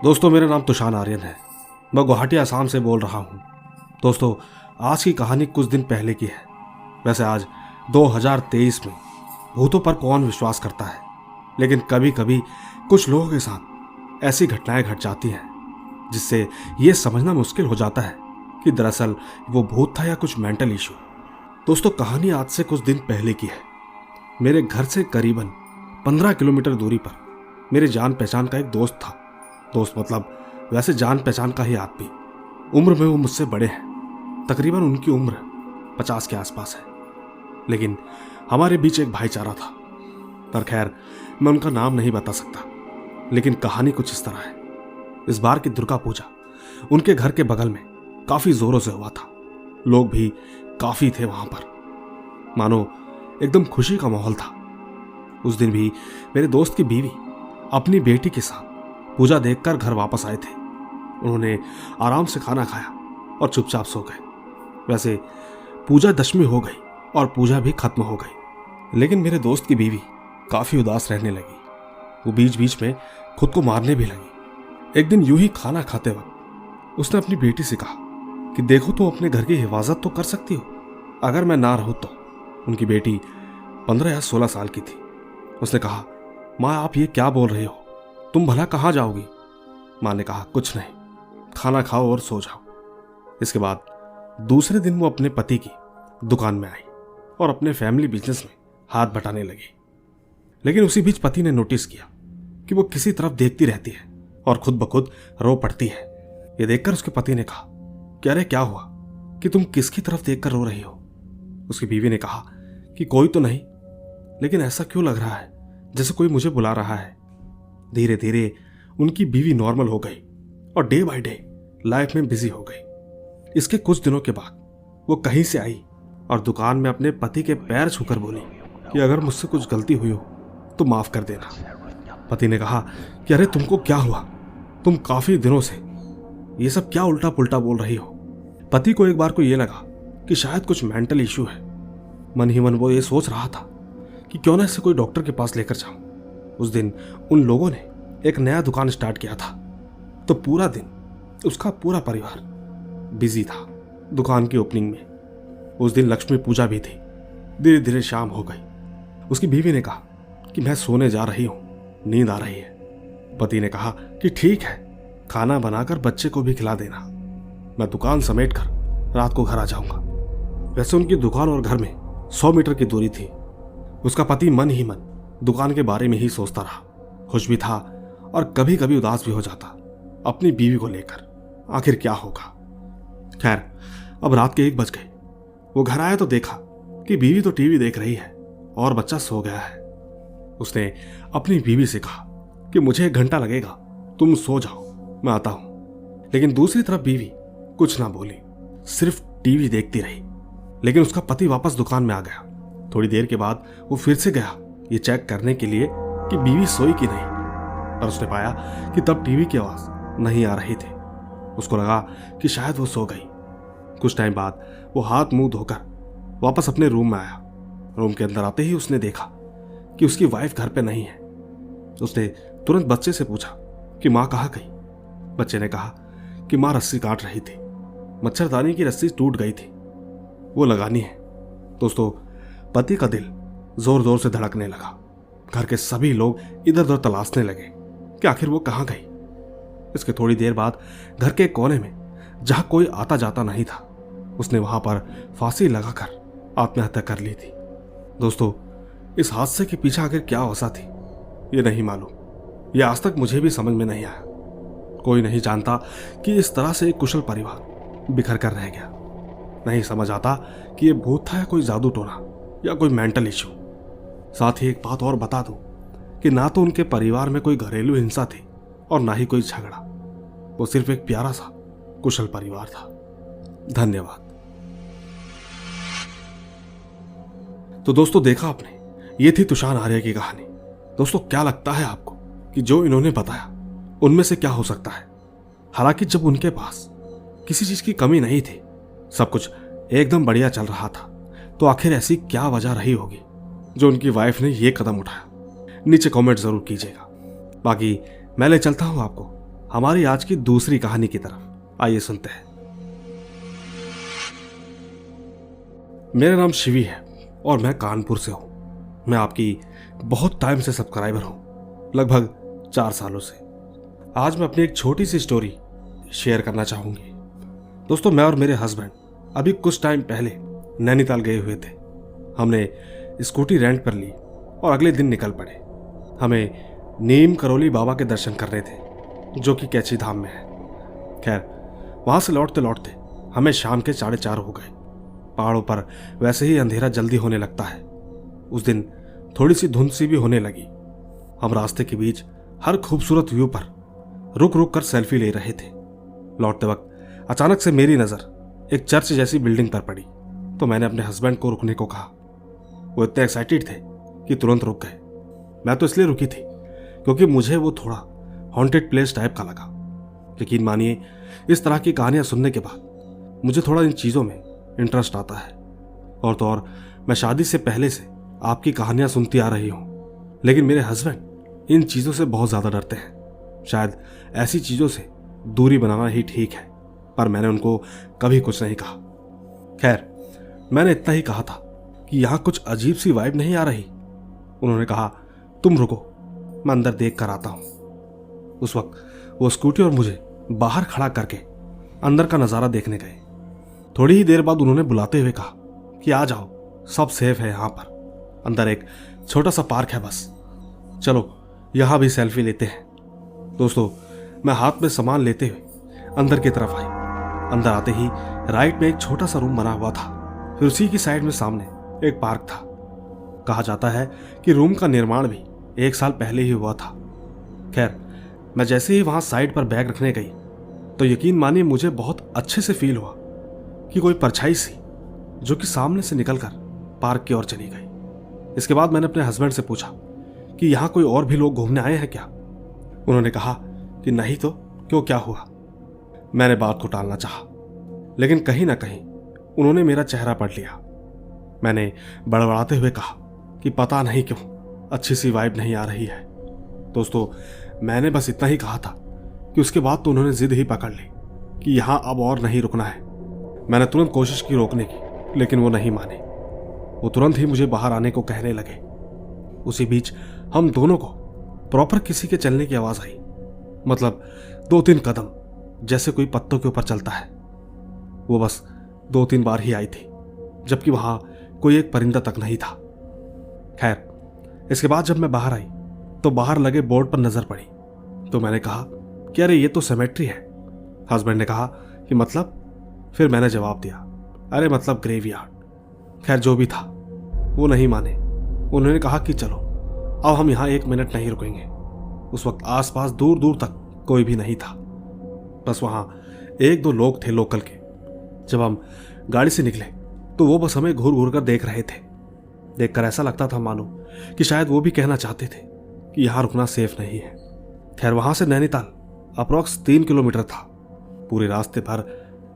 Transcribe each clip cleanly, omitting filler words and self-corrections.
दोस्तों, मेरा नाम तुषार आर्यन है। मैं गुवाहाटी आसाम से बोल रहा हूँ। दोस्तों, आज की कहानी कुछ दिन पहले की है। वैसे आज 2023 में भूतों पर कौन विश्वास करता है, लेकिन कभी कभी कुछ लोगों के साथ ऐसी घटनाएं घट जाती हैं जिससे ये समझना मुश्किल हो जाता है कि दरअसल वो भूत था या कुछ मेंटल इशू। दोस्तों, कहानी आज से कुछ दिन पहले की है। मेरे घर से करीबन 15 किलोमीटर दूरी पर मेरे जान पहचान का एक दोस्त था। दोस्त मतलब वैसे जान पहचान का ही आदमी। उम्र में वो मुझसे बड़े हैं। तकरीबन उनकी उम्र 50 के आसपास है, लेकिन हमारे बीच एक भाईचारा था। पर खैर, मैं उनका नाम नहीं बता सकता। लेकिन कहानी कुछ इस तरह है। इस बार की दुर्गा पूजा उनके घर के बगल में काफी जोरों से हुआ था। लोग भी काफी थे वहां पर, मानो एकदम खुशी का माहौल था। उस दिन भी मेरे दोस्त की बीवी अपनी बेटी के साथ पूजा देखकर घर वापस आए थे। उन्होंने आराम से खाना खाया और चुपचाप सो गए। वैसे पूजा दशमी हो गई और पूजा भी खत्म हो गई, लेकिन मेरे दोस्त की बीवी काफी उदास रहने लगी। वो बीच बीच में खुद को मारने भी लगी। एक दिन यूं ही खाना खाते वक्त उसने अपनी बेटी से कहा कि देखो, तुम अपने घर की हिफाजत तो कर सकती हो, अगर मैं ना रहूं तो। उनकी बेटी 15 या 16 साल की थी। उसने कहा, माँ आप ये क्या बोल रहे हो, तुम भला कहाँ जाओगी? माँ ने कहा, कुछ नहीं, खाना खाओ और सो जाओ। इसके बाद दूसरे दिन वो अपने पति की दुकान में आई और अपने फैमिली बिजनेस में हाथ बटाने लगी। लेकिन उसी बीच पति ने नोटिस किया कि वो किसी तरफ देखती रहती है और खुद ब खुद रो पड़ती है। ये देखकर उसके पति ने कहा कि अरे क्या हुआ कि तुम किसकी तरफ देखकर रो रही हो? उसकी बीवी ने कहा कि कोई तो नहीं, लेकिन ऐसा क्यों लग रहा है जैसे कोई मुझे बुला रहा है। धीरे धीरे उनकी बीवी नॉर्मल हो गई और डे बाय डे लाइफ में बिजी हो गई। इसके कुछ दिनों के बाद वो कहीं से आई और दुकान में अपने पति के पैर छूकर बोली कि अगर मुझसे कुछ गलती हुई हो तो माफ कर देना। पति ने कहा कि अरे तुमको क्या हुआ, तुम काफी दिनों से ये सब क्या उल्टा पुल्टा बोल रही हो। पति को एक बार को ये लगा कि शायद कुछ मेंटल इश्यू है। मन ही मन वो ये सोच रहा था कि क्यों ना इसे कोई डॉक्टर के पास लेकर जाऊं। उस दिन उन लोगों ने एक नया दुकान स्टार्ट किया था, तो पूरा दिन उसका पूरा परिवार बिजी था दुकान की ओपनिंग में। उस दिन लक्ष्मी पूजा भी थी। धीरे धीरे शाम हो गई। उसकी बीवी ने कहा कि मैं सोने जा रही हूं, नींद आ रही है। पति ने कहा कि ठीक है, खाना बनाकर बच्चे को भी खिला देना, मैं दुकान समेट कर रात को घर आ जाऊंगा। वैसे उनकी दुकान और घर में 100 मीटर की दूरी थी। उसका पति मन ही मन दुकान के बारे में ही सोचता रहा। खुश भी था और कभी कभी उदास भी हो जाता अपनी बीवी को लेकर। आखिर क्या होगा। खैर, अब रात के 1 बज गए। वो घर आया तो देखा कि बीवी तो टीवी देख रही है और बच्चा सो गया है। उसने अपनी बीवी से कहा कि मुझे 1 घंटा लगेगा, तुम सो जाओ, मैं आता हूं। लेकिन दूसरी तरफ बीवी कुछ ना बोली, सिर्फ टीवी देखती रही। लेकिन उसका पति वापस दुकान में आ गया। थोड़ी देर के बाद वो फिर से गया ये चेक करने के लिए कि बीवी सोई कि नहीं, पर उसने पाया कि तब टीवी की आवाज नहीं आ रही थी। उसको लगा कि शायद वो सो गई। कुछ टाइम बाद वो हाथ मुंह धोकर वापस अपने रूम में आया। रूम के अंदर आते ही उसने देखा कि उसकी वाइफ घर पे नहीं है। उसने तुरंत बच्चे से पूछा कि माँ कहाँ गई। बच्चे ने कहा कि माँ रस्सी काट रही थी, मच्छरदानी की रस्सी टूट गई थी, वो लगानी है। दोस्तों, पति का दिल जोर जोर से धड़कने लगा। घर के सभी लोग इधर उधर तलाशने लगे कि आखिर वो कहाँ गई। इसके थोड़ी देर बाद घर के कोने में, जहां कोई आता जाता नहीं था, उसने वहां पर फांसी लगाकर आत्महत्या कर ली थी। दोस्तों, इस हादसे के पीछे आखिर क्या वजह थी ये नहीं मालूम। यह आज तक मुझे भी समझ में नहीं आया। कोई नहीं जानता कि इस तरह से एक कुशल परिवार बिखर कर रह गया। नहीं समझ आता कि यह भूत था या कोई जादू टोना या कोई मेंटल इश्यू। साथ ही एक बात और बता दूं कि ना तो उनके परिवार में कोई घरेलू हिंसा थी और ना ही कोई झगड़ा। वो सिर्फ एक प्यारा सा कुशल परिवार था। धन्यवाद। तो दोस्तों, देखा आपने, ये थी तुषार आर्य की कहानी। दोस्तों, क्या लगता है आपको कि जो इन्होंने बताया उनमें से क्या हो सकता है? हालांकि जब उनके पास किसी चीज की कमी नहीं थी, सब कुछ एकदम बढ़िया चल रहा था, तो आखिर ऐसी क्या वजह रही होगी जो उनकी वाइफ ने ये कदम उठाया? नीचे कमेंट जरूर कीजिएगा। बाकी मैं ले चलता हूं आपको हमारी आज की दूसरी कहानी की तरफ आइए सुनते हैं। मेरा नाम शिवी है और मैं कानपुर से हूं। मैं आपकी बहुत टाइम से सब्सक्राइबर हूं, लगभग 4 सालों से। आज मैं अपनी एक छोटी सी स्टोरी शेयर करना चाहूंगी। दोस्तों, मैं और मेरे हस्बैंड अभी कुछ टाइम पहले नैनीताल गए हुए थे। हमने स्कूटी रेंट पर ली और अगले दिन निकल पड़े। हमें नीम करोली बाबा के दर्शन करने थे, जो कि कैची धाम में है। खैर, वहां से लौटते लौटते हमें शाम के 4:30 हो गए। पहाड़ों पर वैसे ही अंधेरा जल्दी होने लगता है। उस दिन थोड़ी सी धुंध सी भी होने लगी। हम रास्ते के बीच हर खूबसूरत व्यू पर रुक रुक कर सेल्फी ले रहे थे। लौटते वक्त अचानक से मेरी नजर एक चर्च जैसी बिल्डिंग पर पड़ी, तो मैंने अपने हस्बैंड को रुकने को कहा। वो इतने एक्साइटेड थे कि तुरंत रुक गए। मैं तो इसलिए रुकी थी क्योंकि मुझे वो थोड़ा हॉन्टेड प्लेस टाइप का लगा। यकीन मानिए, इस तरह की कहानियां सुनने के बाद मुझे थोड़ा इन चीजों में इंटरेस्ट आता है। और तो और मैं शादी से पहले से आपकी कहानियां सुनती आ रही हूं, लेकिन मेरे हस्बैंड इन चीजों से बहुत ज्यादा डरते हैं। शायद ऐसी चीजों से दूरी बनाना ही ठीक है, पर मैंने उनको कभी कुछ नहीं कहा। खैर, मैंने इतना ही कहा था कि यहां कुछ अजीब सी वाइब नहीं आ रही। उन्होंने कहा, तुम रुको, मैं अंदर देख कर आता हूं। उस वक्त वो स्कूटी और मुझे बाहर खड़ा करके अंदर का नजारा देखने गए। थोड़ी ही देर बाद उन्होंने बुलाते हुए कहा कि आ जाओ, सब सेफ है यहाँ पर। अंदर एक छोटा सा पार्क है, बस चलो यहां भी सेल्फी लेते हैं। दोस्तों, मैं हाथ में सामान लेते हुए अंदर की तरफ आई। अंदर आते ही राइट में एक छोटा सा रूम बना हुआ था। फिर उसी की साइड में सामने एक पार्क था। कहा जाता है कि रूम का निर्माण भी 1 साल पहले ही हुआ था। खैर, मैं जैसे ही वहां साइड पर बैग रखने गई तो यकीन मानिए मुझे बहुत अच्छे से फील हुआ कि कोई परछाई सी जो कि सामने से निकलकर पार्क की ओर चली गई। इसके बाद मैंने अपने हस्बैंड से पूछा कि यहाँ कोई और भी लोग घूमने आए हैं क्या। उन्होंने कहा कि नहीं तो क्यों, क्या हुआ। मैंने बात को टालना चाहा, लेकिन कहीं ना कहीं उन्होंने मेरा चेहरा पढ़ लिया। मैंने बड़बड़ाते हुए कहा कि पता नहीं क्यों अच्छी सी वाइब नहीं आ रही है। दोस्तों, मैंने बस इतना ही कहा था कि उसके बाद तो उन्होंने जिद ही पकड़ ली कि यहाँ अब और नहीं रुकना है। मैंने तुरंत कोशिश की रोकने की, लेकिन वो नहीं माने। वो तुरंत ही मुझे बाहर आने को कहने लगे। उसी बीच हम दोनों को प्रॉपर किसी के चलने की आवाज आई, मतलब 2-3 कदम, जैसे कोई पत्तों के ऊपर चलता है। वो बस 2-3 बार ही आई थी, जबकि वहां कोई एक परिंदा तक नहीं था। खैर, इसके बाद जब मैं बाहर आई तो बाहर लगे बोर्ड पर नजर पड़ी, तो मैंने कहा कि अरे ये तो सेमेट्री है। हस्बैंड ने कहा कि मतलब? फिर मैंने जवाब दिया, अरे मतलब ग्रेवयार्ड। खैर, जो भी था वो नहीं माने। उन्होंने कहा कि चलो अब हम यहाँ 1 मिनट नहीं रुकेंगे। उस वक्त आसपास दूर दूर तक कोई भी नहीं था, बस वहां 1-2 लोग थे लोकल के। जब हम गाड़ी से निकले तो वो बस हमें घूर घूर कर देख रहे थे। देखकर ऐसा लगता था मानो कि शायद वो भी कहना चाहते थे कि यहाँ रुकना सेफ नहीं है। खैर, वहां से नैनीताल अप्रॉक्स 3 किलोमीटर था। पूरे रास्ते भर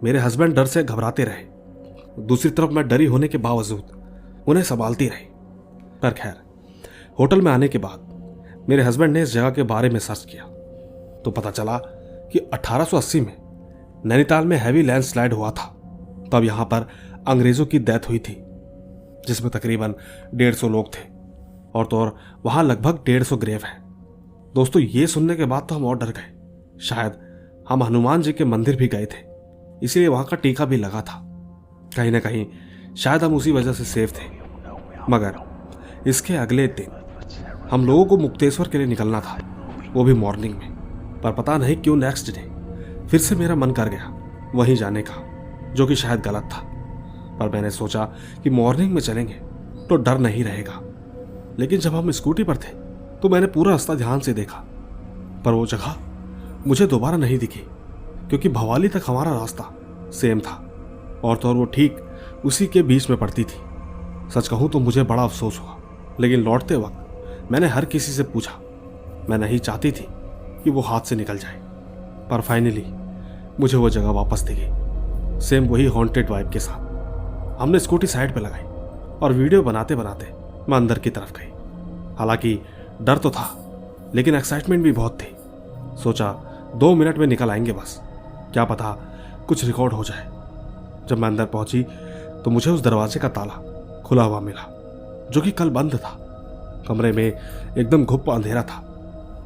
मेरे हस्बैंड डर से घबराते रहे। दूसरी तरफ मैं डरी होने के बावजूद उन्हें संभालती रही। पर खैर, होटल में आने के बाद मेरे हस्बैंड ने इस जगह के बारे में सर्च किया तो पता चला कि 1880 में नैनीताल में हैवी लैंडस्लाइड हुआ था। तब यहां पर अंग्रेजों की डेथ हुई थी, जिसमें तकरीबन 150 लोग थे। और तो और वहां लगभग 150 ग्रेव हैं। दोस्तों, ये सुनने के बाद तो हम और डर गए। शायद हम हनुमान जी के मंदिर भी गए थे, इसीलिए वहां का टीका भी लगा था। कहीं ना कहीं शायद हम उसी वजह से सेफ थे। मगर इसके अगले दिन हम लोगों को मुक्तेश्वर के लिए निकलना था, वो भी मॉर्निंग में। पर पता नहीं क्यों नेक्स्ट डे फिर से मेरा मन कर गया वहीं जाने का, जो कि शायद गलत था। पर मैंने सोचा कि मॉर्निंग में चलेंगे तो डर नहीं रहेगा। लेकिन जब हम स्कूटी पर थे तो मैंने पूरा रास्ता ध्यान से देखा, पर वो जगह मुझे दोबारा नहीं दिखी, क्योंकि भवाली तक हमारा रास्ता सेम था और तो और वो ठीक उसी के बीच में पड़ती थी। सच कहूं तो मुझे बड़ा अफसोस हुआ, लेकिन लौटते वक्त मैंने हर किसी से पूछा। मैं नहीं चाहती थी कि वो हाथ से निकल जाए, पर फाइनली मुझे वो जगह वापस दी गई, सेम वही हॉन्टेड वाइब के साथ। हमने स्कूटी साइड पे लगाई और वीडियो बनाते बनाते मैं अंदर की तरफ गई। हालांकि डर तो था, लेकिन एक्साइटमेंट भी बहुत थी। सोचा 2 मिनट में निकल आएंगे बस, क्या पता कुछ रिकॉर्ड हो जाए। जब मैं अंदर पहुंची तो मुझे उस दरवाजे का ताला खुला हुआ मिला, जो कि कल बंद था। कमरे में एकदम घुप अंधेरा था।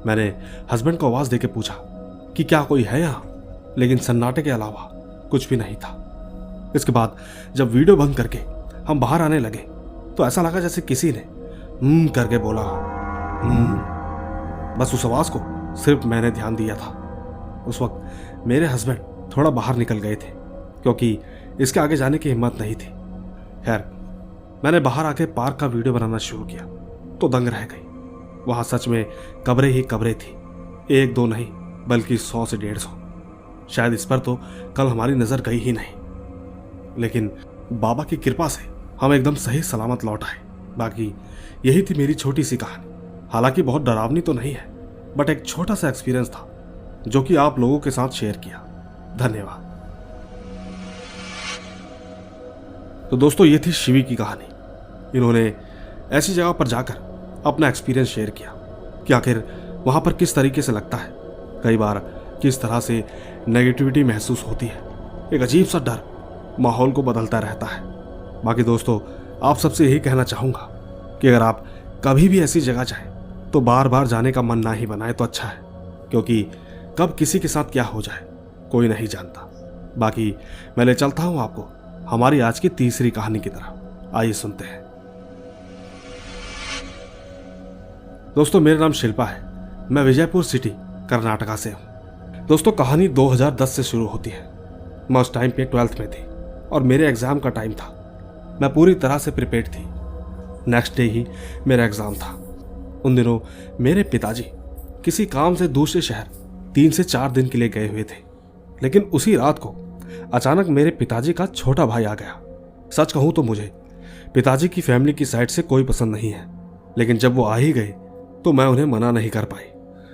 मैंने हस्बैंड को आवाज देके पूछा कि क्या कोई है यहाँ, लेकिन सन्नाटे के अलावा कुछ भी नहीं था। इसके बाद जब वीडियो बंद करके हम बाहर आने लगे तो ऐसा लगा जैसे किसी ने करके बोला। बस उस आवाज को सिर्फ मैंने ध्यान दिया था। उस वक्त मेरे हस्बैंड थोड़ा बाहर निकल गए थे क्योंकि इसके आगे जाने की हिम्मत नहीं थी। खैर, मैंने बाहर आके पार्क का वीडियो बनाना शुरू किया तो दंग रह गई। वहां सच में कब्रें ही कब्रें थी, 1-2 नहीं बल्कि 100 से 150। शायद इस पर तो कल हमारी नजर गई ही नहीं, लेकिन बाबा की कृपा से हम एकदम सही सलामत लौट आए। बाकी यही थी मेरी छोटी सी कहानी। हालांकि बहुत डरावनी तो नहीं है, बट एक छोटा सा एक्सपीरियंस था जो कि आप लोगों के साथ शेयर किया। धन्यवाद। तो दोस्तों, ये थी शिवी की कहानी। इन्होंने ऐसी जगह पर जाकर अपना एक्सपीरियंस शेयर किया कि आखिर वहां पर किस तरीके से लगता है, कई बार किस तरह से नेगेटिविटी महसूस होती है। एक अजीब सा डर माहौल को बदलता रहता है। बाकी दोस्तों, आप सबसे यही कहना चाहूंगा कि अगर आप कभी भी ऐसी जगह जाएं तो बार बार जाने का मन ना ही बनाए तो अच्छा है, क्योंकि कब किसी के साथ क्या हो जाए कोई नहीं जानता। बाकी मैं ले चलता हूं आपको हमारी आज की तीसरी कहानी की तरफ। आइए सुनते हैं। दोस्तों, मेरा नाम शिल्पा है। मैं विजयपुर सिटी कर्नाटका से हूं। दोस्तों, कहानी 2010 से शुरू होती है। मैं उस टाइम पे 12th में थी और मेरे एग्जाम का टाइम था। मैं पूरी तरह से प्रिपेयर्ड थी। नेक्स्ट डे ही मेरा एग्जाम था। उन दिनों मेरे पिताजी किसी काम से दूसरे शहर 3 से 4 दिन के लिए गए हुए थे, लेकिन उसी रात को अचानक मेरे पिताजी का छोटा भाई आ गया। सच कहूं तो मुझे पिताजी की फैमिली की साइड से कोई पसंद नहीं है, लेकिन जब वो आ ही गए तो मैं उन्हें मना नहीं कर पाई।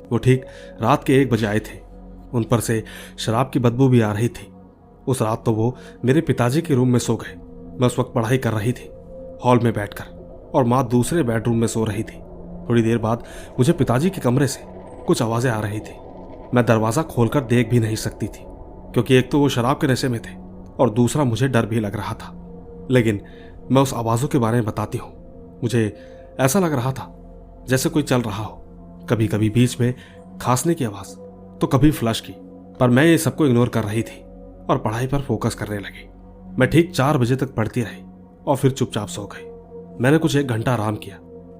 वो ठीक रात के 1 बजे आए थे। उन पर से शराब की बदबू भी आ रही थी। उस रात तो वो मेरे पिताजी के रूम में सो गए। मैं उस वक्त पढ़ाई कर रही थी हॉल में बैठकर, और माँ दूसरे बेडरूम में सो रही थी। थोड़ी देर बाद मुझे पिताजी के कमरे से कुछ आवाजें आ रही थी। मैं दरवाजा खोलकर देख भी नहीं सकती थी, क्योंकि एक तो वो शराब के नशे में थे और दूसरा मुझे डर भी लग रहा था। लेकिन मैं उस आवाजों के बारे में बताती हूँ। मुझे ऐसा लग रहा था जैसे कोई चल रहा हो, कभी कभी बीच में खांसने की आवाज तो कभी फ्लश की, पर मैं ये सबको इग्नोर कर रही थी और पढ़ाई पर फोकस करने लगी। मैं ठीक 4 बजे तक पढ़ती रही और फिर चुपचाप सो गई। मैंने कुछ 1 घंटा आराम किया।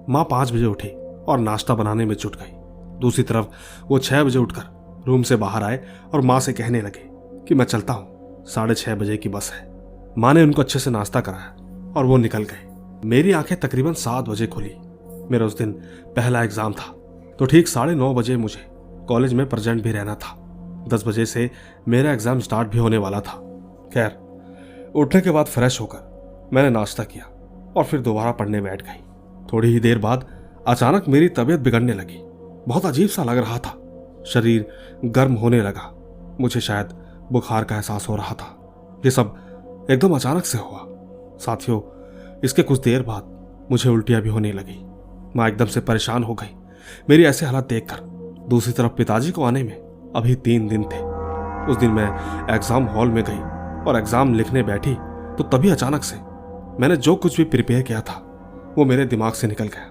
माँ 5 बजे उठी और नाश्ता बनाने में जुट गई। दूसरी तरफ वो 6 बजे उठकर रूम से बाहर आए और माँ से कहने लगे कि मैं चलता हूँ, 6:30 बजे की बस है। माँ ने उनको अच्छे से नाश्ता कराया और वो निकल गए। मेरी आंखें तकरीबन 7 बजे खुली। मेरा उस दिन पहला एग्जाम था, तो ठीक 9:30 बजे मुझे कॉलेज में प्रेजेंट भी रहना था। 10 बजे से मेरा एग्जाम स्टार्ट भी होने वाला था। खैर, उठने के बाद फ्रेश होकर मैंने नाश्ता किया और फिर दोबारा पढ़ने बैठ गई। थोड़ी ही देर बाद अचानक मेरी तबीयत बिगड़ने लगी। बहुत अजीब सा लग रहा था। शरीर गर्म होने लगा। मुझे शायद बुखार का एहसास हो रहा था। ये सब एकदम अचानक से हुआ। साथियों, इसके कुछ देर बाद मुझे उल्टियां भी होने लगी। माँ एकदम से परेशान हो गई मेरी ऐसे हालत देखकर। दूसरी तरफ पिताजी को आने में अभी 3 दिन थे। उस दिन मैं एग्जाम हॉल में गई और एग्जाम लिखने बैठी तो तभी अचानक से मैंने जो कुछ भी प्रिपेयर किया था वो मेरे दिमाग से निकल गया।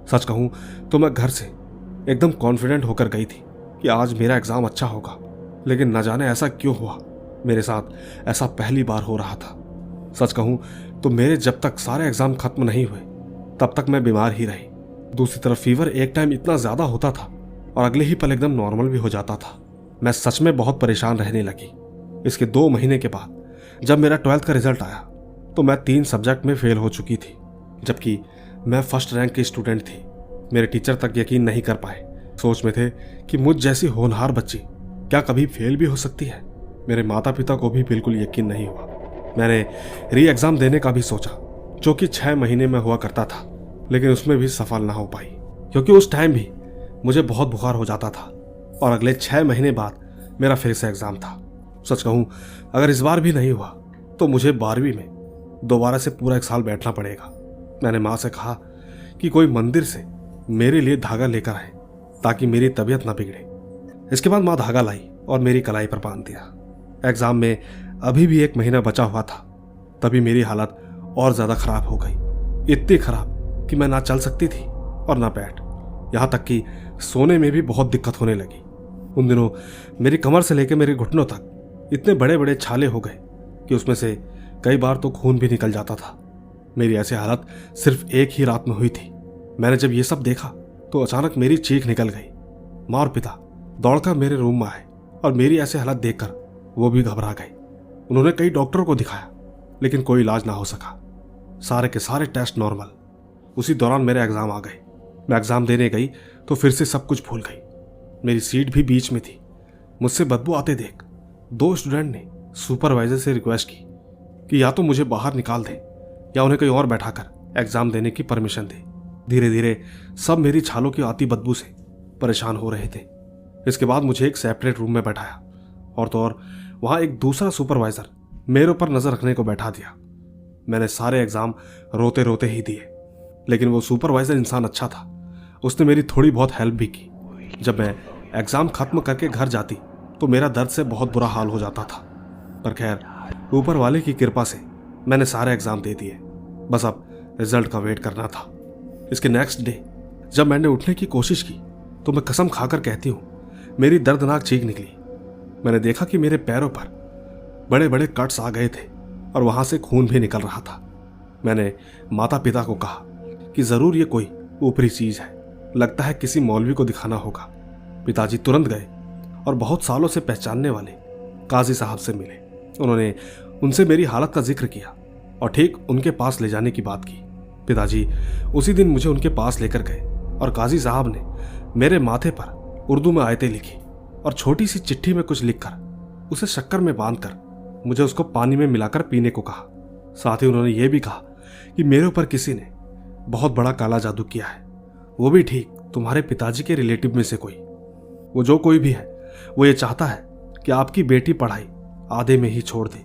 सच कहूं तो मैं घर से एकदम कॉन्फिडेंट होकर गई थी कि आज मेरा एग्जाम अच्छा होगा, लेकिन न जाने ऐसा क्यों हुआ। मेरे साथ ऐसा पहली बार हो रहा था। सच कहूं तो मेरे जब तक सारे एग्जाम खत्म नहीं हुए तब तक मैं बीमार ही रही। दूसरी तरफ फीवर एक टाइम इतना ज्यादा होता था और अगले ही पल एकदम नॉर्मल भी हो जाता था। मैं सच में बहुत परेशान रहने लगी। इसके 2 महीने के बाद जब मेरा 12th का रिजल्ट आया तो मैं 3 सब्जेक्ट में फेल हो चुकी थी, जबकि मैं फर्स्ट रैंक की स्टूडेंट थी। मेरे टीचर तक यकीन नहीं कर पाए। सोच में थे कि मुझ जैसी होनहार बच्ची क्या कभी फेल भी हो सकती है। मेरे माता पिता को भी बिल्कुल यकीन नहीं हुआ। मैंने री एग्जाम देने का भी सोचा, जो कि 6 महीने में हुआ करता था, लेकिन उसमें भी सफल ना हो पाई, क्योंकि उस टाइम भी मुझे बहुत बुखार हो जाता था और अगले 6 महीने बाद मेरा फिर से एग्जाम था। सच कहूं, अगर इस बार भी नहीं हुआ तो मुझे 12वीं में दोबारा से पूरा 1 साल बैठना पड़ेगा। मैंने माँ से कहा कि कोई मंदिर से मेरे लिए धागा लेकर आए ताकि मेरी तबीयत ना बिगड़े। इसके बाद माँ धागा लाई और मेरी कलाई पर बांध दिया। एग्जाम में अभी भी 1 महीना बचा हुआ था। तभी मेरी हालत और ज्यादा खराब हो गई, इतनी खराब कि मैं ना चल सकती थी और ना बैठ, यहाँ तक कि सोने में भी बहुत दिक्कत होने लगी। उन दिनों मेरी कमर से लेकर मेरे घुटनों तक इतने बड़े बड़े छाले हो गए कि उसमें से कई बार तो खून भी निकल जाता था। मेरी ऐसी हालत सिर्फ एक ही रात में हुई थी। मैंने जब ये सब देखा तो अचानक मेरी चीख निकल गई। माँ और पिता दौड़कर मेरे रूम में आए और मेरी ऐसी हालत देखकर वो भी घबरा गए। उन्होंने कई डॉक्टरों को दिखाया लेकिन कोई इलाज ना हो सका। सारे के सारे टेस्ट नॉर्मल। उसी दौरान मेरे एग्जाम आ गए। मैं एग्जाम देने गई तो फिर से सब कुछ भूल गई। मेरी सीट भी बीच में थी। मुझसे बदबू आते देख 2 स्टूडेंट ने सुपरवाइजर से रिक्वेस्ट की कि या तो मुझे बाहर निकाल दे या उन्हें कहीं और बैठाकर एग्जाम देने की परमिशन दे। धीरे धीरे सब मेरी छालों की आती बदबू से परेशान हो रहे थे। इसके बाद मुझे एक सेपरेट रूम में बैठाया और तो और वहां एक दूसरा सुपरवाइजर मेरे ऊपर नजर रखने को बैठा दिया। मैंने सारे एग्जाम रोते रोते ही दिए, लेकिन वो सुपरवाइजर इंसान अच्छा था। उसने मेरी थोड़ी बहुत हेल्प भी की। जब मैं एग्जाम खत्म करके घर जाती तो मेरा दर्द से बहुत बुरा हाल हो जाता था, पर खैर ऊपर वाले की कृपा से मैंने सारे एग्जाम दे दिए। बस अब रिजल्ट का वेट करना था। इसके नेक्स्ट डे जब मैंने उठने की कोशिश की तो मैं कसम खाकर कहती हूँ मेरी दर्दनाक चीख निकली। मैंने देखा कि मेरे पैरों पर बड़े बड़े कट्स आ गए थे और वहां से खून भी निकल रहा था। मैंने माता पिता को कहा कि जरूर ये कोई ऊपरी चीज है, लगता है किसी मौलवी को दिखाना होगा। पिताजी तुरंत गए और बहुत सालों से पहचानने वाले काजी साहब से मिले। उन्होंने उनसे मेरी हालत का जिक्र किया और ठीक उनके पास ले जाने की बात की। पिताजी उसी दिन मुझे उनके पास लेकर गए और काजी साहब ने मेरे माथे पर उर्दू में आयतें लिखी और छोटी सी चिट्ठी में कुछ लिखकर उसे शक्कर में बांधकर मुझे उसको पानी में मिलाकर पीने को कहा। साथ ही उन्होंने ये भी कहा कि मेरे ऊपर किसी ने बहुत बड़ा काला जादू किया है, वो भी ठीक तुम्हारे पिताजी के रिलेटिव में से कोई। वो जो कोई भी है वो ये चाहता है कि आपकी बेटी पढ़ाई आधे में ही छोड़ दे।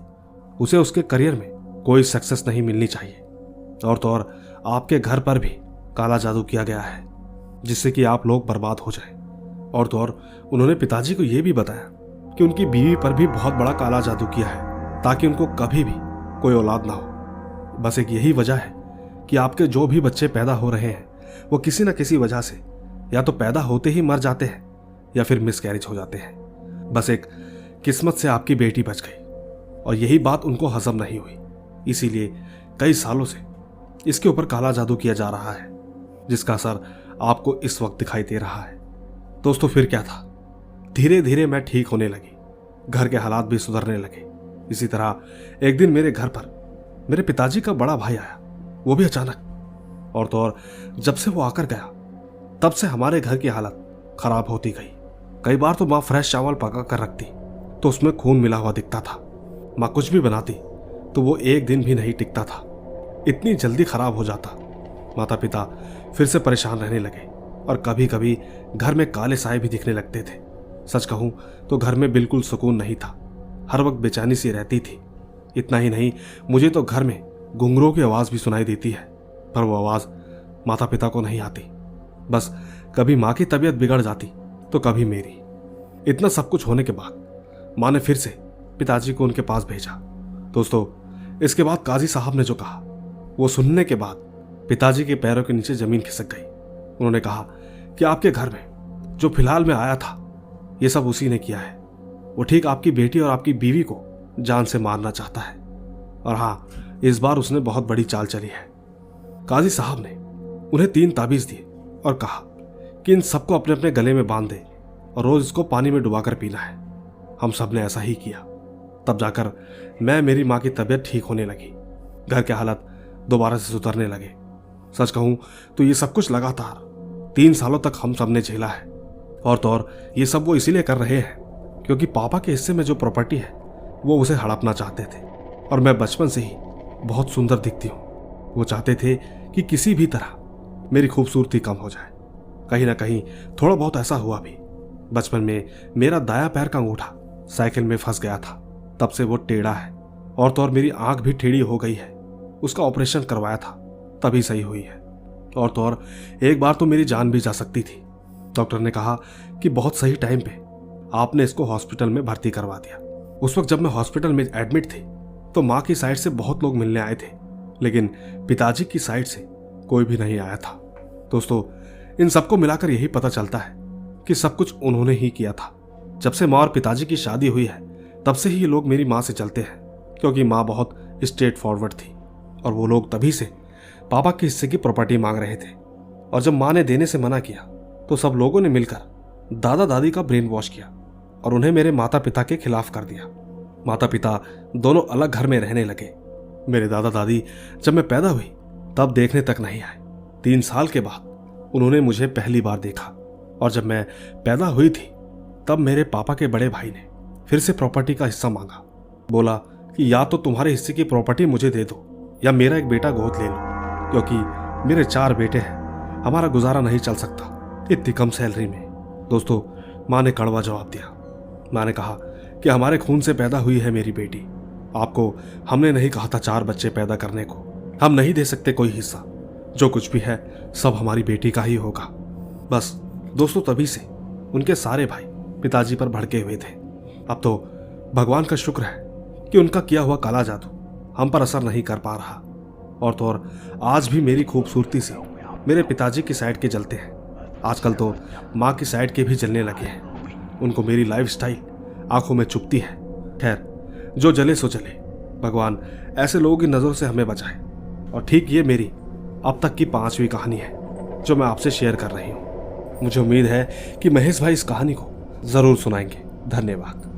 उसे उसके करियर में कोई सक्सेस नहीं मिलनी चाहिए। और तो और आपके घर पर भी काला जादू किया गया है जिससे कि आप लोग बर्बाद हो जाएं। और तो और उन्होंने पिताजी को यह भी बताया कि उनकी बीवी पर भी बहुत बड़ा काला जादू किया है ताकि उनको कभी भी कोई औलाद ना हो। बस एक यही वजह है कि आपके जो भी बच्चे पैदा हो रहे हैं वो किसी न किसी वजह से या तो पैदा होते ही मर जाते हैं या फिर मिसकैरेज हो जाते हैं। बस एक किस्मत से आपकी बेटी बच गई और यही बात उनको हजम नहीं हुई, इसीलिए कई सालों से इसके ऊपर काला जादू किया जा रहा है जिसका असर आपको इस वक्त दिखाई दे रहा है। दोस्तों फिर क्या था, धीरे धीरे मैं ठीक होने लगी, घर के हालात भी सुधरने लगे। इसी तरह एक दिन मेरे घर पर मेरे पिताजी का बड़ा भाई आया, वो भी अचानक। और तो और जब से वो आकर गया तब से हमारे घर की हालत खराब होती गई। कई बार तो माँ फ्रेश चावल पका कर रखती तो उसमें खून मिला हुआ दिखता था। माँ कुछ भी बनाती तो वो एक दिन भी नहीं टिकता था, इतनी जल्दी खराब हो जाता। माता पिता फिर से परेशान रहने लगे और कभी कभी घर में काले साए भी दिखने लगते थे। सच कहूं तो घर में बिल्कुल सुकून नहीं था, हर वक्त बेचैनी सी रहती थी। इतना ही नहीं, मुझे तो घर में घुंघरूओं की आवाज भी सुनाई देती है, पर वो आवाज माता पिता को नहीं आती। बस कभी माँ की तबीयत बिगड़ जाती तो कभी मेरी। इतना सब कुछ होने के बाद माँ ने फिर से पिताजी को उनके पास भेजा। दोस्तों इसके बाद काजी साहब ने जो कहा वो सुनने के बाद पिताजी के पैरों के नीचे जमीन खिसक गई। उन्होंने कहा कि आपके घर में जो फिलहाल में आया था ये सब उसी ने किया है। वो ठीक आपकी बेटी और आपकी बीवी को जान से मारना चाहता है, और हाँ इस बार उसने बहुत बड़ी चाल चली है। काजी साहब ने उन्हें 3 ताबीज दिए और कहा कि इन सबको अपने अपने गले में बांध दे और रोज इसको पानी में डुबाकर पीना है। हम सब ने ऐसा ही किया। तब जाकर मेरी माँ की तबीयत ठीक होने लगी, घर के हालत दोबारा से सुधरने लगे। सच कहूं तो ये सब कुछ लगातार 3 सालों तक हम सब ने झेला है। और तो और ये सब वो इसीलिए कर रहे हैं क्योंकि पापा के हिस्से में जो प्रॉपर्टी है वो उसे हड़पना चाहते थे। और मैं बचपन से ही बहुत सुंदर दिखती हूँ, वो चाहते थे कि किसी भी तरह मेरी खूबसूरती कम हो जाए। कहीं ना कहीं थोड़ा बहुत ऐसा हुआ भी। बचपन में मेरा दायां पैर का अंगूठा साइकिल में फंस गया था, तब से वो टेढ़ा है। और तो और मेरी आंख भी टेढ़ी हो गई है, उसका ऑपरेशन करवाया था तभी सही हुई है। और तो और एक बार तो मेरी जान भी जा सकती थी। डॉक्टर ने कहा कि बहुत सही टाइम पे आपने इसको हॉस्पिटल में भर्ती करवा दिया। उस वक्त जब मैं हॉस्पिटल में एडमिट थी तो माँ की साइड से बहुत लोग मिलने आए थे, लेकिन पिताजी की साइड से कोई भी नहीं आया था। दोस्तों, इन सबको मिलाकर यही पता चलता है कि सब कुछ उन्होंने ही किया था। जब से माँ और पिताजी की शादी हुई है तब से ही ये लोग मेरी माँ से चलते हैं, क्योंकि माँ बहुत स्ट्रेट फॉरवर्ड थी और वो लोग तभी से पापा के हिस्से की प्रॉपर्टी मांग रहे थे। और जब माँ ने देने से मना किया तो सब लोगों ने मिलकर दादा दादी का ब्रेन वॉश किया और उन्हें मेरे माता पिता के खिलाफ कर दिया। माता पिता दोनों अलग घर में रहने लगे। मेरे दादा दादी जब मैं पैदा हुई तब देखने तक नहीं आए। 3 साल के बाद उन्होंने मुझे पहली बार देखा और जब मैं पैदा हुई थी तब मेरे पापा के बड़े भाई ने फिर से प्रॉपर्टी का हिस्सा मांगा। बोला कि या तो तुम्हारे हिस्से की प्रॉपर्टी मुझे दे दो या मेरा एक बेटा गोद ले लो, क्योंकि मेरे 4 बेटे हैं, हमारा गुजारा नहीं चल सकता इतनी कम सैलरी में। दोस्तों, माँ ने कड़वा जवाब दिया। माँ ने कहा कि हमारे खून से पैदा हुई है मेरी बेटी, आपको हमने नहीं कहा था 4 बच्चे पैदा करने को, हम नहीं दे सकते कोई हिस्सा, जो कुछ भी है सब हमारी बेटी का ही होगा। बस दोस्तों, तभी से उनके सारे भाई पिताजी पर भड़के हुए थे। अब तो भगवान का शुक्र है कि उनका किया हुआ काला जादू हम पर असर नहीं कर पा रहा, और तो और आज भी मेरी खूबसूरती से मेरे पिताजी की साइड के जलते हैं। आजकल तो माँ की साइड के भी जलने लगे हैं। उनको मेरी लाइफस्टाइल आंखों में चुभती है। खैर, जो जले सो जले, भगवान ऐसे लोगों की नज़रों से हमें बचाए। और ठीक ये मेरी अब तक की 5वीं कहानी है जो मैं आपसे शेयर कर रही हूँ। मुझे उम्मीद है कि महेश भाई इस कहानी को ज़रूर सुनाएंगे। धन्यवाद।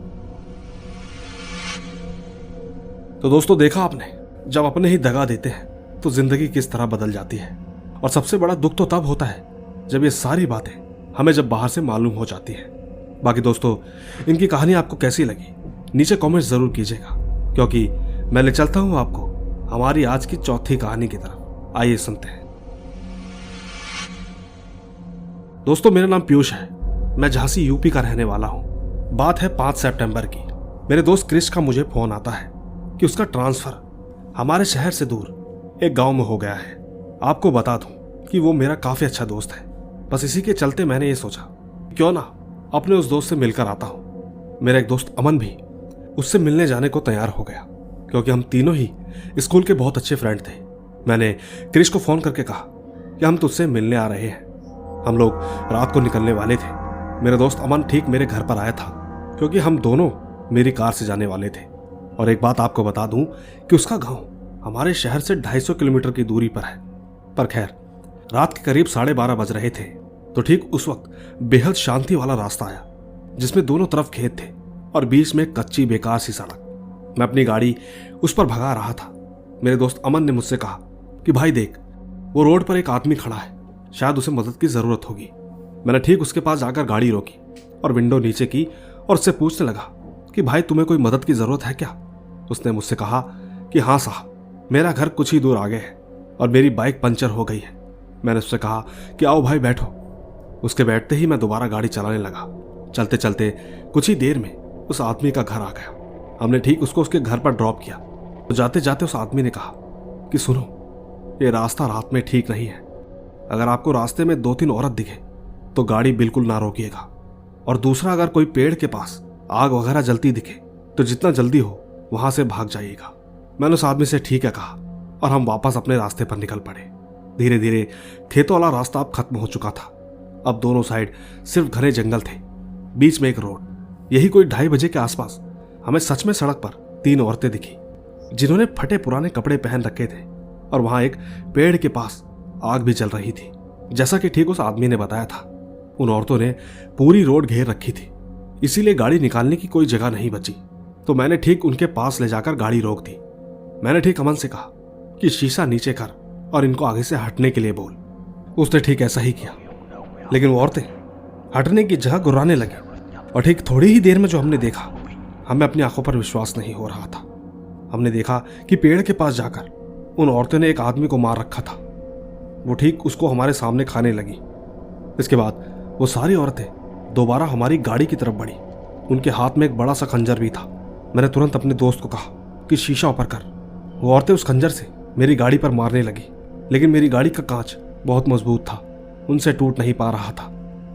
तो दोस्तों, देखा आपने, जब अपने ही दगा देते हैं तो जिंदगी किस तरह बदल जाती है। और सबसे बड़ा दुख तो तब होता है जब ये सारी बातें हमें जब बाहर से मालूम हो जाती है। बाकी दोस्तों, इनकी कहानी आपको कैसी लगी नीचे कमेंट जरूर कीजिएगा, क्योंकि मैं ले चलता हूं आपको हमारी आज की चौथी कहानी की तरफ। आइए सुनते हैं। दोस्तों, मेरा नाम पीयूष है, मैं झांसी यूपी का रहने वाला हूं। बात है 5 सितंबर की। मेरे दोस्त क्रिश का मुझे फोन आता है कि उसका ट्रांसफर हमारे शहर से दूर एक गांव में हो गया है। आपको बता दूं कि वो मेरा काफी अच्छा दोस्त है। बस इसी के चलते मैंने ये सोचा क्यों ना अपने उस दोस्त से मिलकर आता हूं। मेरा एक दोस्त अमन भी उससे मिलने जाने को तैयार हो गया, क्योंकि हम तीनों ही स्कूल के बहुत अच्छे फ्रेंड थे। मैंने क्रिश को फोन करके कहा कि हम तुझसे मिलने आ रहे हैं। हम लोग रात को निकलने वाले थे। मेरा दोस्त अमन ठीक मेरे घर पर आया था, क्योंकि हम दोनों मेरी कार से जाने वाले थे। और एक बात आपको बता दूं कि उसका गांव हमारे शहर से 250 किलोमीटर की दूरी पर है। पर खैर, रात के करीब 12:30 बज रहे थे तो ठीक उस वक्त बेहद शांति वाला रास्ता आया, जिसमें दोनों तरफ खेत थे और बीच में कच्ची बेकार सी सड़क। मैं अपनी गाड़ी उस पर भगा रहा था। मेरे दोस्त अमन ने मुझसे कहा कि भाई देख, वो रोड पर एक आदमी खड़ा है, शायद उसे मदद की जरूरत होगी। मैंने ठीक उसके पास जाकर गाड़ी रोकी और विंडो नीचे की और उससे पूछने लगा कि भाई, तुम्हें कोई मदद की जरूरत है क्या? उसने मुझसे कहा कि हाँ साहब, मेरा घर कुछ ही दूर आगे है और मेरी बाइक पंचर हो गई है। मैंने उससे कहा कि आओ भाई बैठो। उसके बैठते ही मैं दोबारा गाड़ी चलाने लगा। चलते चलते कुछ ही देर में उस आदमी का घर आ गया। हमने ठीक उसको उसके घर पर ड्रॉप किया तो जाते जाते उस आदमी ने कहा कि सुनो, ये रास्ता रात में ठीक नहीं है। अगर आपको रास्ते में 2-3 औरत दिखे तो गाड़ी बिल्कुल ना रोकिएगा, और दूसरा, अगर कोई पेड़ के पास आग वगैरह जलती दिखे तो जितना जल्दी हो वहां से भाग जाइएगा। मैंने उस आदमी से ठीक है कहा और हम वापस अपने रास्ते पर निकल पड़े। धीरे धीरे खेतों वाला रास्ता अब खत्म हो चुका था। अब दोनों साइड सिर्फ घने जंगल थे, बीच में एक रोड। यही कोई 2:30 बजे के आसपास हमें सच में सड़क पर 3 औरतें दिखी, जिन्होंने फटे पुराने कपड़े पहन रखे थे, और वहां एक पेड़ के पास आग भी जल रही थी, जैसा कि ठीक उस आदमी ने बताया था। उन औरतों ने पूरी रोड घेर रखी थी, इसीलिए गाड़ी निकालने की कोई जगह नहीं बची। तो मैंने ठीक उनके पास ले जाकर गाड़ी रोक दी। मैंने ठीक अमन से कहा कि शीशा नीचे कर और इनको आगे से हटने के लिए बोल। उसने ठीक ऐसा ही किया, लेकिन वो औरतें हटने की जगह गुर्राने लगी, और ठीक थोड़ी ही देर में जो हमने देखा, हमें अपनी आंखों पर विश्वास नहीं हो रहा था। हमने देखा कि पेड़ के पास जाकर उन औरतों ने एक आदमी को मार रखा था। वो ठीक उसको हमारे सामने खाने लगी। इसके बाद वो सारी औरतें दोबारा हमारी गाड़ी की तरफ बढ़ी। उनके हाथ में एक बड़ा सा खंजर भी था। मैंने तुरंत अपने दोस्त को कहा कि शीशा ऊपर कर। वो औरतें उस खंजर से मेरी गाड़ी पर मारने लगी, लेकिन मेरी गाड़ी का कांच बहुत मजबूत था, उनसे टूट नहीं पा रहा था।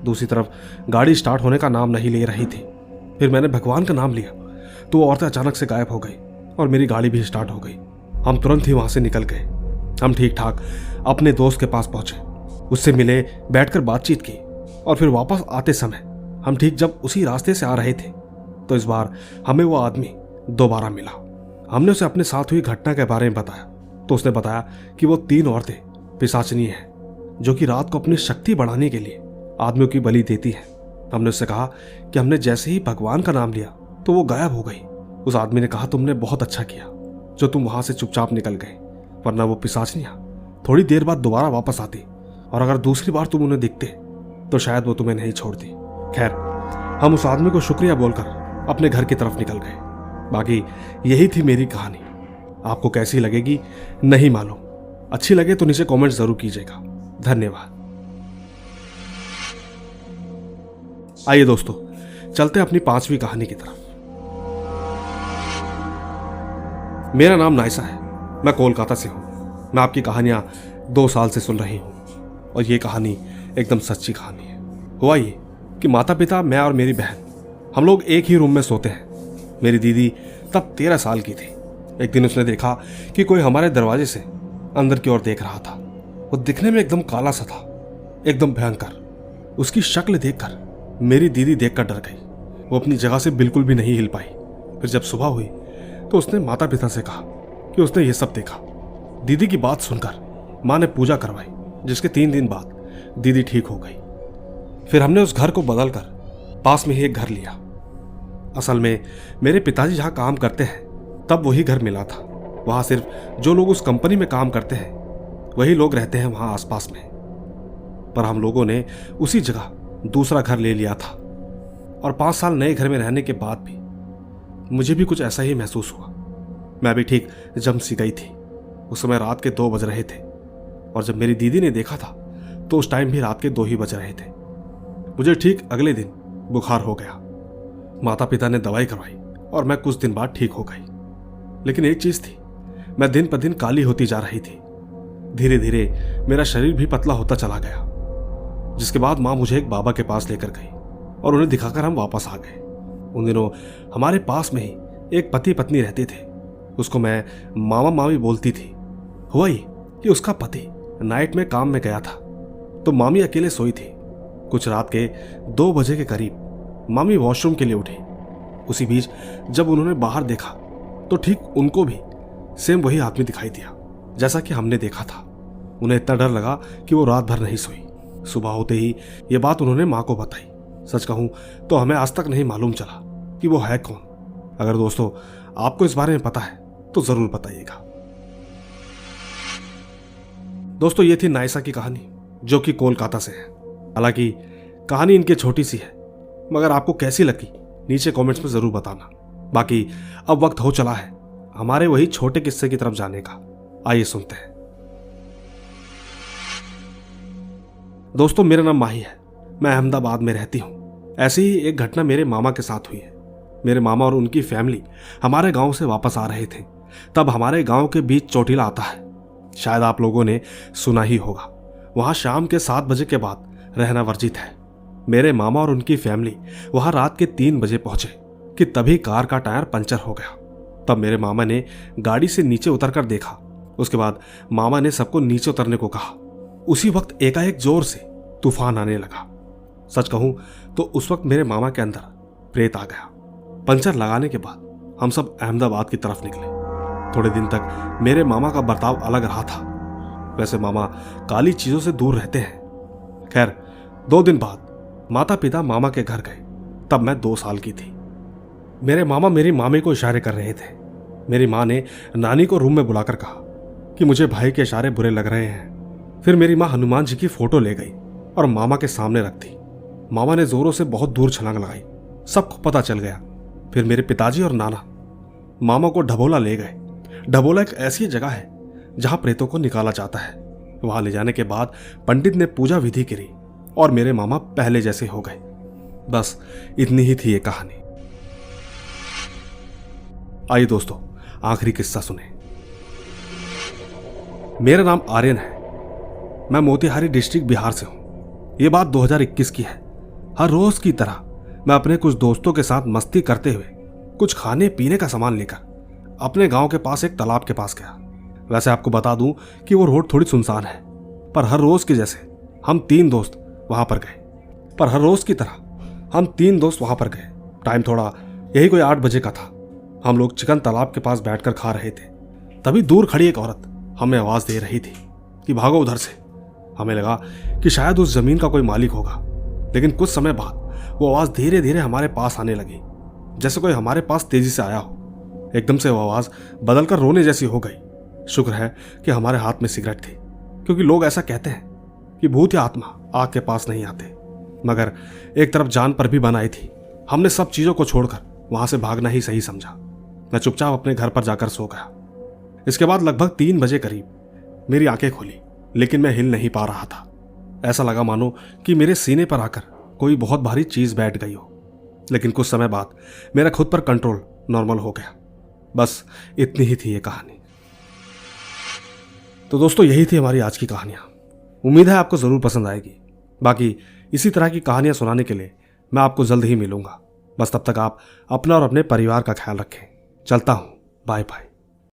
दूसरी तरफ गाड़ी स्टार्ट होने का नाम नहीं ले रही थी। फिर मैंने भगवान का नाम लिया तो वो औरतें अचानक से गायब हो गई और मेरी गाड़ी भी स्टार्ट हो गई। हम तुरंत ही वहां से निकल गए। हम ठीक ठाक अपने दोस्त के पास पहुंचे, उससे मिले, बैठकर बातचीत की और फिर वापस आते समय हम ठीक जब उसी रास्ते से आ रहे थे तो इस बार हमें वो आदमी दोबारा मिला। हमने उसे अपने साथ हुई घटना के बारे में बताया तो उसने बताया कि वो 3 औरतें पिशाचनी हैं जो कि रात को अपनी शक्ति बढ़ाने के लिए आदमियों की बलि देती हैं। हमने उससे कहा कि हमने जैसे ही भगवान का नाम लिया तो वो गायब हो गई। उस आदमी ने कहा, तुमने बहुत अच्छा किया जो तुम वहां से चुपचाप निकल गए, वरना वो पिशाचनियां थोड़ी देर बाद दोबारा वापस आती और अगर दूसरी बार तुम उन्हें दिखते तो शायद वो तुम्हें नहीं छोड़ती। खैर, हम उस आदमी को शुक्रिया बोलकर अपने घर की तरफ निकल गए। बाकी यही थी मेरी कहानी। आपको कैसी लगेगी नहीं मालूम। अच्छी लगे तो नीचे कमेंट जरूर कीजिएगा। धन्यवाद। आइए दोस्तों, चलते हैं अपनी 5वीं कहानी की तरफ। मेरा नाम नायसा है, मैं कोलकाता से हूं। मैं आपकी कहानियां 2 साल से सुन रही हूं और ये कहानी एकदम सच्ची कहानी है। हुआ ये कि माता पिता, मैं और मेरी बहन, हम लोग एक ही रूम में सोते हैं। मेरी दीदी तब 13 साल की थी। एक दिन उसने देखा कि कोई हमारे दरवाजे से अंदर की ओर देख रहा था। वो दिखने में एकदम काला सा था, एकदम भयंकर। उसकी शक्ल देखकर मेरी दीदी देखकर डर गई। वो अपनी जगह से बिल्कुल भी नहीं हिल पाई। फिर जब सुबह हुई तो उसने माता पिता से कहा कि उसने ये सब देखा। दीदी की बात सुनकर माँ ने पूजा करवाई, जिसके 3 दिन बाद दीदी ठीक हो गई। फिर हमने उस घर को बदलकर पास में ही एक घर लिया। असल में मेरे पिताजी जहाँ काम करते हैं तब वही घर मिला था। वहाँ सिर्फ जो लोग उस कंपनी में काम करते हैं वही लोग रहते हैं वहाँ आसपास में। पर हम लोगों ने उसी जगह दूसरा घर ले लिया था और 5 साल नए घर में रहने के बाद भी मुझे भी कुछ ऐसा ही महसूस हुआ। मैं भी ठीक जम सी गई थी। उस समय रात के 2 बज रहे थे और जब मेरी दीदी ने देखा था तो उस टाइम भी रात के 2 ही बज रहे थे। मुझे ठीक अगले दिन बुखार हो गया। माता पिता ने दवाई करवाई और मैं कुछ दिन बाद ठीक हो गई। लेकिन एक चीज थी, मैं दिन पर दिन काली होती जा रही थी। धीरे धीरे मेरा शरीर भी पतला होता चला गया, जिसके बाद माँ मुझे एक बाबा के पास लेकर गई और उन्हें दिखाकर हम वापस आ गए। उन दिनों हमारे पास में ही एक पति पत्नी रहते थे। उसको मैं मामा मामी बोलती थी। हुआ ही कि उसका पति नाइट में काम में गया था तो मामी अकेले सोई थी। कुछ रात के 2 बजे के करीब मामी वॉशरूम के लिए उठी। उसी बीच जब उन्होंने बाहर देखा तो ठीक उनको भी सेम वही आदमी दिखाई दिया जैसा कि हमने देखा था। उन्हें इतना डर लगा कि वो रात भर नहीं सोई। सुबह होते ही ये बात उन्होंने माँ को बताई। सच कहूं तो हमें आज तक नहीं मालूम चला कि वो है कौन। अगर दोस्तों आपको इस बारे में पता है तो जरूर बताइएगा। दोस्तों, ये थी नायसा की कहानी जो कि कोलकाता से है। हालांकि कहानी इनकी छोटी सी है, मगर आपको कैसी लगी नीचे कमेंट्स में जरूर बताना। बाकी अब वक्त हो चला है हमारे वही छोटे किस्से की तरफ जाने का। आइए सुनते हैं। दोस्तों, मेरा नाम माही है। मैं अहमदाबाद में रहती हूँ। ऐसी ही एक घटना मेरे मामा के साथ हुई है। मेरे मामा और उनकी फैमिली हमारे गांव से वापस आ रहे थे। तब हमारे गांव के बीच चोटीला आता है, शायद आप लोगों ने सुना ही होगा। वहां शाम के 7 बजे के बाद रहना वर्जित है। मेरे मामा और उनकी फैमिली वहां रात के 3 बजे पहुंचे कि तभी कार का टायर पंचर हो गया। तब मेरे मामा ने गाड़ी से नीचे उतरकर देखा। उसके बाद मामा ने सबको नीचे उतरने को कहा। उसी वक्त एकाएक जोर से तूफान आने लगा। सच कहूं तो उस वक्त मेरे मामा के अंदर प्रेत आ गया। पंचर लगाने के बाद हम सब अहमदाबाद की तरफ निकले। थोड़े दिन तक मेरे मामा का बर्ताव अलग रहा था। वैसे मामा काली चीजों से दूर रहते हैं। खैर, 2 दिन बाद माता पिता मामा के घर गए। तब मैं 2 साल की थी। मेरे मामा मेरी मामी को इशारे कर रहे थे। मेरी माँ ने नानी को रूम में बुलाकर कहा कि मुझे भाई के इशारे बुरे लग रहे हैं। फिर मेरी माँ हनुमान जी की फोटो ले गई और मामा के सामने रख दी। मामा ने जोरों से बहुत दूर छलांग लगाई। सबको पता चल गया। फिर मेरे पिताजी और नाना मामा को ढबोला ले गए। ढबोला एक ऐसी जगह है जहां प्रेतों को निकाला जाता है। वहां ले जाने के बाद पंडित ने पूजा विधि करी और मेरे मामा पहले जैसे हो गए। बस इतनी ही थी ये कहानी। आइए दोस्तों, आखिरी किस्सा सुने। मेरा नाम आर्यन है। मैं मोतिहारी डिस्ट्रिक्ट बिहार से हूं। यह बात 2021 की है। हर रोज की तरह मैं अपने कुछ दोस्तों के साथ मस्ती करते हुए कुछ खाने पीने का सामान लेकर अपने गांव के पास एक तालाब के पास गया। वैसे आपको बता दूं कि वो रोड थोड़ी सुनसान है, पर हर रोज की जैसे हम तीन दोस्त वहां पर गए। टाइम थोड़ा यही कोई 8 बजे का था। हम लोग चिकन तालाब के पास बैठकर खा रहे थे। तभी दूर खड़ी एक औरत हमें आवाज दे रही थी कि भागो उधर से। हमें लगा कि शायद उस जमीन का कोई मालिक होगा, लेकिन कुछ समय बाद वो आवाज धीरे धीरे हमारे पास आने लगी, जैसे कोई हमारे पास तेजी से आया हो। एकदम से वो आवाज बदलकर रोने जैसी हो गई। शुक्र है कि हमारे हाथ में सिगरेट थी, क्योंकि लोग ऐसा कहते हैं कि भूत या आत्मा आग के पास नहीं आते। मगर एक तरफ जान पर भी बनाई थी। हमने सब चीजों को छोड़कर वहां से भागना ही सही समझा। मैं चुपचाप अपने घर पर जाकर सो गया। इसके बाद लगभग 3 बजे करीब मेरी आंखें खुली, लेकिन मैं हिल नहीं पा रहा था। ऐसा लगा मानो कि मेरे सीने पर आकर कोई बहुत भारी चीज बैठ गई हो। लेकिन कुछ समय बाद मेरा खुद पर कंट्रोल नॉर्मल हो गया। बस इतनी ही थी ये कहानी। तो दोस्तों, यही थी हमारी आज की कहानियां। उम्मीद है आपको जरूर पसंद आएगी। बाकी इसी तरह की कहानियां सुनाने के लिए मैं आपको जल्द ही मिलूंगा। बस तब तक आप अपना और अपने परिवार का ख्याल रखें। चलता हूं, बाय बाय।